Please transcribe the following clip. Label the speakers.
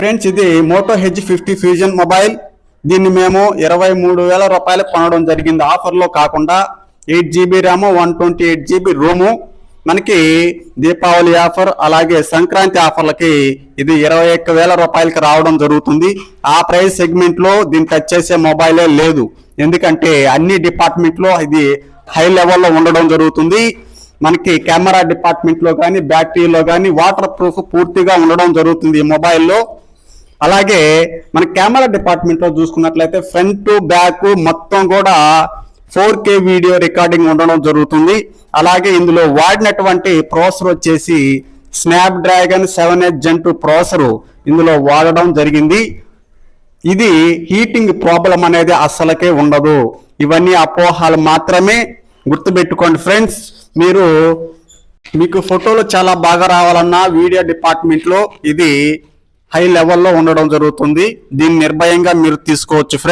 Speaker 1: Friends, ఇది Moto H50 fusion mobile. దీన్ని మేము 23,000 రూపాయలు కొనడం జరిగింది. ఆఫర్లో కాకుండా 8GB ర్యామ్, 128GB రోము. మనకి దీపావళి ఆఫర్ అలాగే సంక్రాంతి ఆఫర్లకి ఇది 21,000 రూపాయలకి రావడం జరుగుతుంది. ఆ ప్రైస్ సెగ్మెంట్ లో దీన్ని టచ్ చేసే మొబైలే లేదు. ఎందుకంటే అన్ని డిపార్ట్మెంట్ లో ఇది హై లెవెల్లో ఉండడం జరుగుతుంది. మనకి కెమెరా డిపార్ట్మెంట్ లో కానీ బ్యాటరీలో కానీ వాటర్ ప్రూఫ్ పూర్తిగా ఉండడం జరుగుతుంది ఈ మొబైల్లో. అలాగే మన కెమెరా డిపార్ట్మెంట్ లో చూసుకున్నట్లయితే ఫ్రంట్ బ్యాక్ మొత్తం కూడా 4K వీడియో రికార్డింగ్ ఉండడం జరుగుతుంది. అలాగే ఇందులో వాడినటువంటి ప్రాసెసర్ వచ్చేసి స్నాప్డ్రాగన్ 7H Gen 2 ప్రాసెసర్ ఇందులో వాడడం జరిగింది. ఇది హీటింగ్ ప్రాబ్లం అనేది అస్సలకే ఉండదు. ఇవన్నీ అపోహలు మాత్రమే. గుర్తుపెట్టుకోండి ఫ్రెండ్స్. మీకు ఫోటోలు చాలా బాగా రావాలన్నా వీడియో డిపార్ట్మెంట్ లో ఇది హై లెవెల్లో ఉండడం జరుగుతుంది. దీన్ని నిర్భయంగా మీరు తీసుకోవచ్చు ఫ్రెండ్స్.